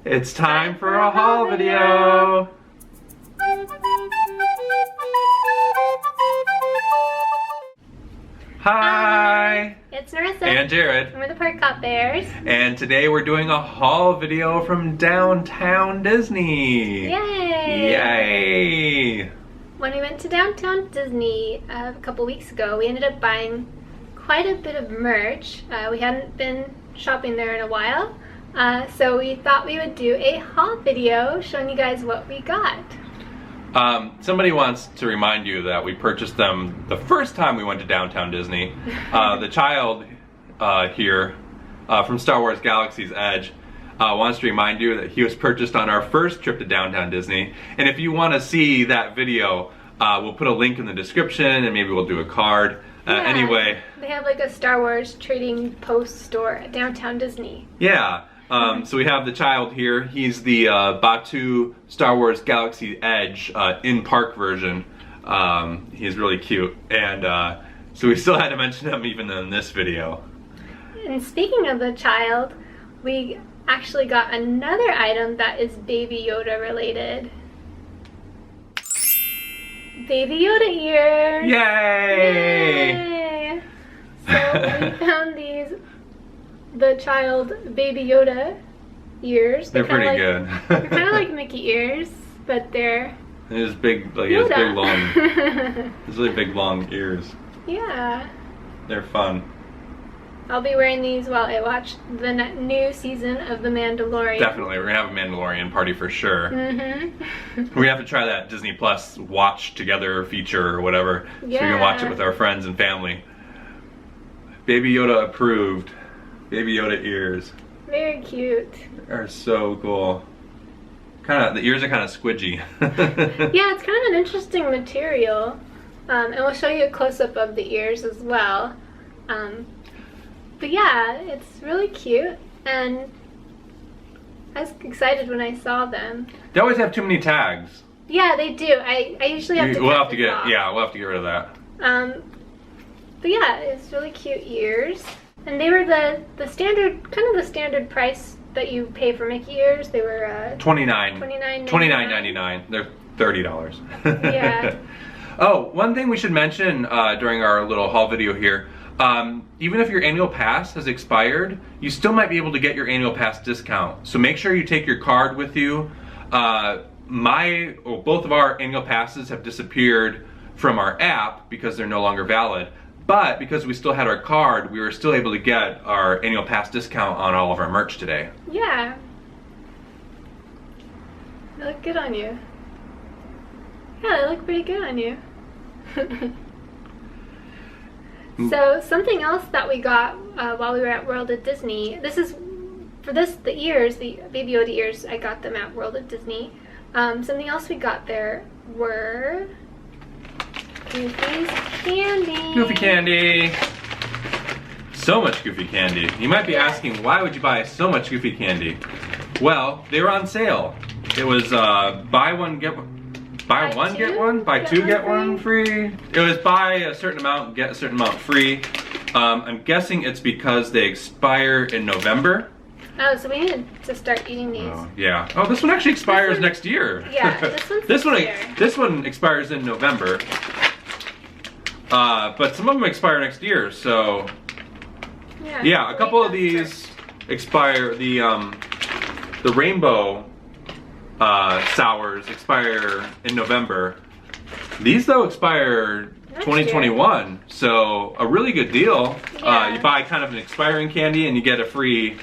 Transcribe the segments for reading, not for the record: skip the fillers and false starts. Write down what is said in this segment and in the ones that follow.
It's time for a haul video! Hi! It's Marissa. And Jared. And we're the Parkhopbears. And today we're doing a haul video from downtown Disney! Yay! Yay! When we went to downtown Disney a couple weeks ago, we ended up buying quite a bit of merch. We hadn't been shopping there in a while. So we thought we would do a haul video showing you guys what we got. Somebody wants to remind you that we purchased them the first time we went to downtown Disney. The child here from Star Wars Galaxy's Edge wants to remind you that he was purchased on our first trip to downtown Disney. And if you want to see that video, we'll put a link in the description and maybe we'll do a card. Anyway. They have like a Star Wars trading post store at downtown Disney. Yeah. So we have the child here. He's the Batu Star Wars Galaxy Edge in-park version. He's really cute. And so we still had to mention him even in this video. And speaking of the child, we actually got another item that is Baby Yoda related. Baby Yoda ears! Yay! Yay! So we found these the child Baby Yoda ears. They're pretty good. They're kind of like Mickey ears, but they're his big, like his big long, his really big long ears. Yeah. They're fun. I'll be wearing these while I watch the new season of The Mandalorian. Definitely, we're gonna have a Mandalorian party for sure. Mm-hmm. We have to try that Disney Plus watch together feature or whatever, so we can watch it with our friends and family. Baby Yoda approved. Baby Yoda ears. Very cute. They are so cool. The ears are kind of squidgy. Yeah, it's kind of an interesting material. And we'll show you a close-up of the ears as well. But yeah, it's really cute, and I was excited when I saw them. They always have too many tags. Yeah, they do. I usually have to we'll cut have to this off. Yeah, we'll have to get rid of that. But yeah, it's really cute ears. And they were the standard, kind of the standard price that you pay for Mickey ears. They were $29.99. They're $30. Yeah. Oh, one thing we should mention during our little haul video here, even if your annual pass has expired, you still might be able to get your annual pass discount. So make sure you take your card with you. Both of our annual passes have disappeared from our app because they're no longer valid. But because we still had our card, we were still able to get our annual pass discount on all of our merch today. Yeah. They look good on you. Yeah, they look pretty good on you. So something else that we got while we were at World at Disney, this is, for this, the ears, the Baby Yoda ears, I got them at World at Disney. Something else we got there were Goofy's candy. Goofy candy. So much Goofy candy. You might be asking, why would you buy so much Goofy candy? Well, they were on sale. It was buy one get one free. It was buy a certain amount, get a certain amount free. I'm guessing it's because they expire in November. Oh, so we need to start eating these. Oh, yeah. Oh, this one actually expires next year. Yeah, this one's this one expires in November. But some of them expire next year, so yeah, a couple of these expire. The rainbow sours expire in November. These though expire 2021, so a really good deal. Yeah. You buy kind of an expiring candy and you get a free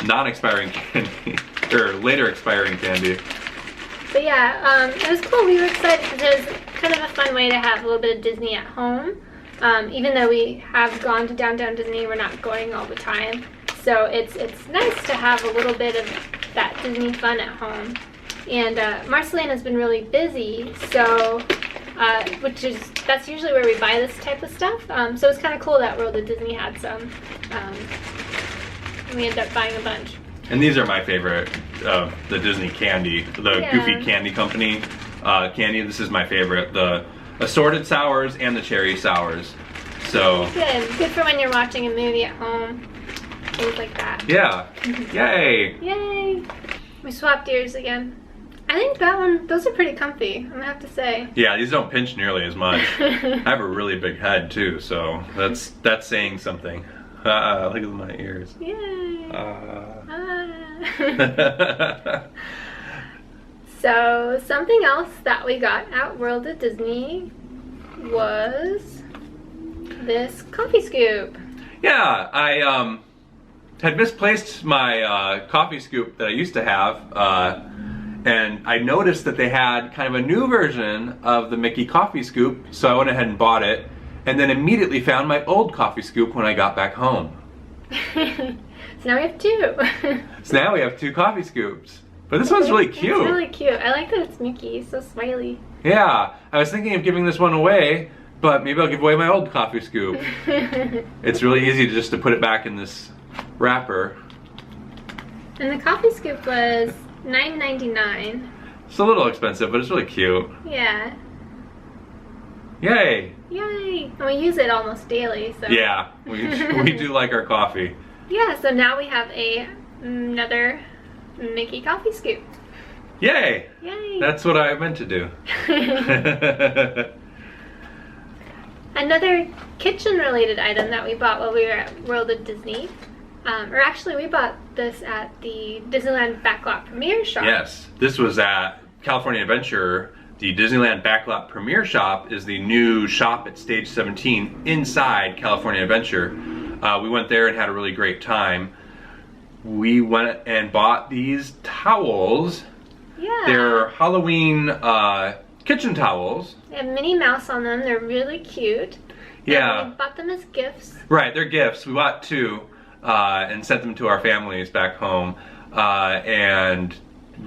non-expiring candy or later expiring candy. But yeah, it was cool. We were excited because it was kind of a fun way to have a little bit of Disney at home. Even though we have gone to downtown Disney, we're not going all the time. So it's nice to have a little bit of that Disney fun at home. And Marcelina's been really busy, so that's usually where we buy this type of stuff. So it's kind of cool that World of Disney had some. And we ended up buying a bunch. And these are my favorite of the Disney candy, the Goofy Candy Company candy. This is my favorite, the assorted sours and the cherry sours. So good for when you're watching a movie at home, things like that. Yeah. Yay. Yay. We swapped ears again. I think those are pretty comfy, I'm gonna have to say. Yeah, these don't pinch nearly as much. I have a really big head too, so that's saying something. Look at my ears. Yay! So, something else that we got at World of Disney was this coffee scoop. Yeah, I had misplaced my coffee scoop that I used to have, and I noticed that they had kind of a new version of the Mickey coffee scoop, so I went ahead and bought it, and then immediately found my old coffee scoop when I got back home. So now we have two. So now we have two coffee scoops. But this one's really cute. It's really cute. I like that it's Mickey. He's so smiley. Yeah, I was thinking of giving this one away, but maybe I'll give away my old coffee scoop. It's really easy just to put it back in this wrapper. And the coffee scoop was $9.99. It's a little expensive, but it's really cute. Yeah. Yay! Yay! And we use it almost daily, so. Yeah, we do like our coffee. Yeah, so now we have another Mickey coffee scoop. Yay! Yay! That's what I meant to do. Another kitchen-related item that we bought while we were at World of Disney. Or actually, we bought this at the Disneyland Backlot Premiere Shop. Yes, this was at California Adventure. The Disneyland Backlot Premiere Shop is the new shop at Stage 17 inside California Adventure. We went there and had a really great time. We went and bought these towels. Yeah. They're Halloween kitchen towels. They have Minnie Mouse on them. They're really cute. Yeah. And we bought them as gifts. Right, they're gifts. We bought two and sent them to our families back home. And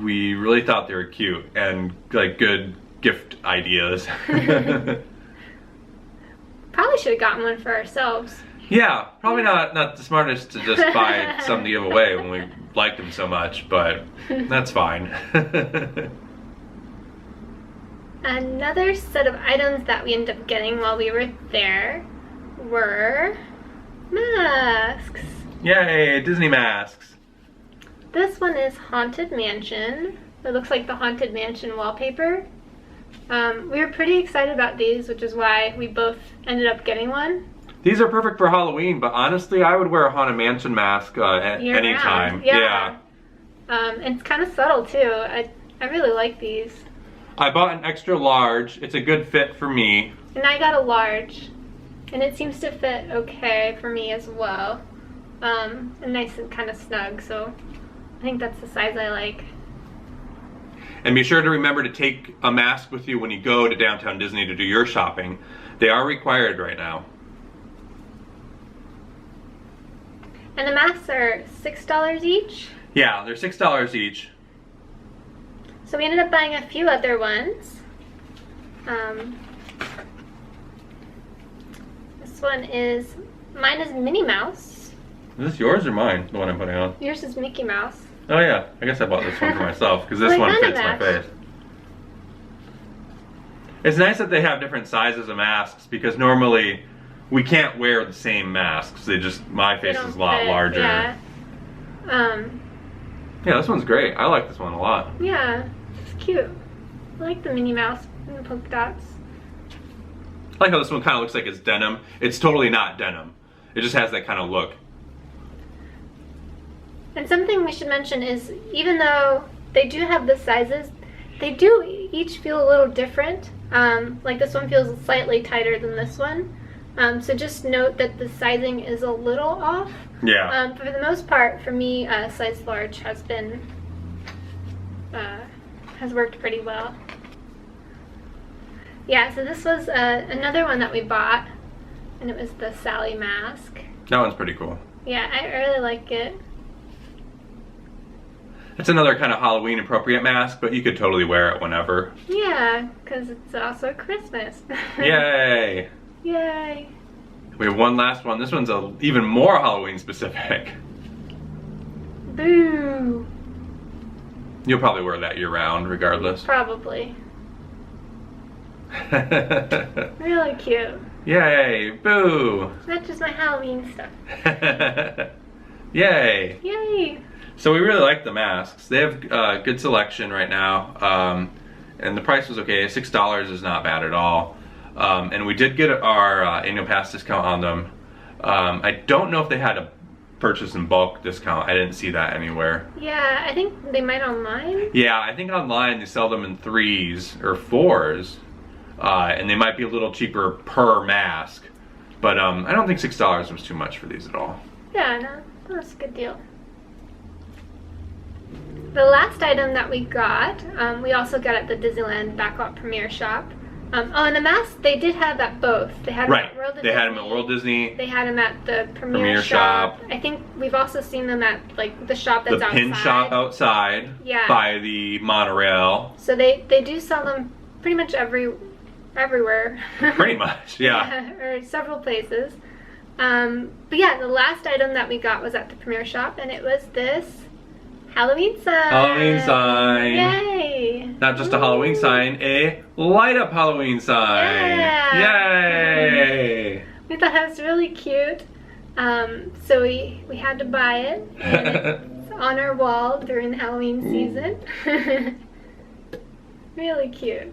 we really thought they were cute and like good gift ideas. Probably should have gotten one for ourselves. Yeah, probably not the smartest to just buy some to give away when we liked them so much, but that's fine. Another set of items that we ended up getting while we were there were masks. Yay, Disney masks. This one is Haunted Mansion. It looks like the Haunted Mansion wallpaper. We were pretty excited about these, which is why we both ended up getting one. These are perfect for Halloween, but honestly, I would wear a Haunted Mansion mask at any time. Yeah. It's kind of subtle too. I really like these. I bought an extra large. It's a good fit for me. And I got a large, and it seems to fit okay for me as well. And nice and kind of snug, so I think that's the size I like. And be sure to remember to take a mask with you when you go to Downtown Disney to do your shopping. They are required right now. And the masks are $6 each. Yeah, they're $6 each. So we ended up buying a few other ones. This one mine is Minnie Mouse. Is this yours or mine, the one I'm putting on? Yours is Mickey Mouse. Oh yeah, I guess I bought this one for myself because this one fits my face. It's nice that they have different sizes of masks because normally we can't wear the same masks. My face is a lot larger. Yeah. Yeah, this one's great. I like this one a lot. Yeah, it's cute. I like the Minnie Mouse and the polka dots. I like how this one kind of looks like it's denim. It's totally not denim. It just has that kind of look. And something we should mention is even though they do have the sizes, they do each feel a little different. Like this one feels slightly tighter than this one. So just note that the sizing is a little off. Yeah. For the most part, for me, size large has worked pretty well. Yeah, so this was another one that we bought, and it was the Sally mask. That one's pretty cool. Yeah, I really like it. It's another kind of Halloween appropriate mask, but you could totally wear it whenever. Yeah, because it's also Christmas. Yay! Yay! We have one last one. This one's even more Halloween specific. Boo! You'll probably wear that year round regardless. Probably. Really cute. Yay! Boo! Matches my Halloween stuff. Yay! Yay! So we really like the masks. They have good selection right now, and the price was okay. $6 is not bad at all. And we did get our annual pass discount on them. I don't know if they had a purchase in bulk discount. I didn't see that anywhere. Yeah, I think they might online. Yeah, I think online they sell them in 3s or 4s, and they might be a little cheaper per mask. But I don't think $6 was too much for these at all. Yeah, no, that's a good deal. The last item that we got, we also got at the Disneyland Backlot Premiere Shop. Oh, and the masks, they did have at both. They had them at World Disney. They had them at World Disney. They had them at the Premiere Shop. I think we've also seen them at like the shop that's outside. The pin shop outside. Yeah. By the monorail. So they do sell them pretty much everywhere. Pretty much, yeah. Or several places. But yeah, the last item that we got was at the Premiere Shop, and it was this Halloween sign. Halloween sign. Yay. Not just a Halloween sign, a light up Halloween sign. Yeah. Yay. We thought that was really cute. So we had to buy it. And it's on our wall during the Halloween season. Really cute.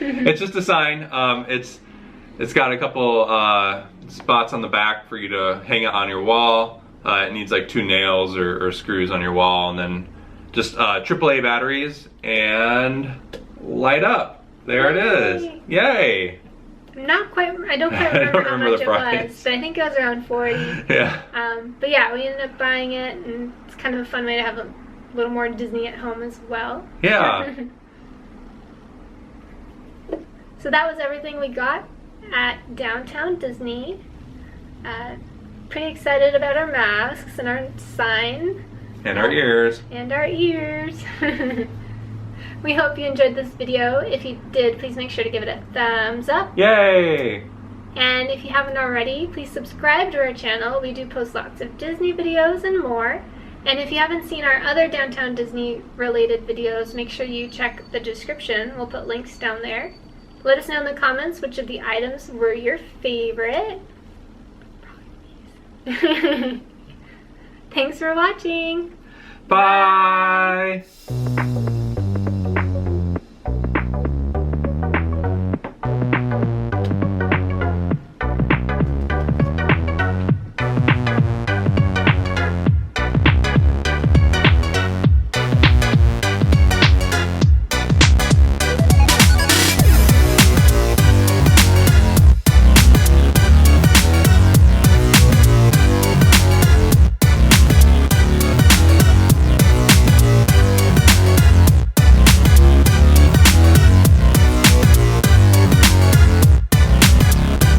It's just a sign. It's got a couple spots on the back for you to hang it on your wall. It needs like 2 nails or screws on your wall, and then just AAA batteries and light up. There it is. Yay! Not quite. I don't quite remember how much it was, but I think it was around 40. Yeah. But yeah, we ended up buying it, and it's kind of a fun way to have a little more Disney at home as well. Yeah. So that was everything we got at Downtown Disney. Pretty excited about our masks and our sign. And our ears. And our ears. We hope you enjoyed this video. If you did, please make sure to give it a thumbs up. Yay! And if you haven't already, please subscribe to our channel. We do post lots of Disney videos and more. And if you haven't seen our other Downtown Disney related videos, make sure you check the description. We'll put links down there. Let us know in the comments which of the items were your favorite. Thanks for watching. Bye.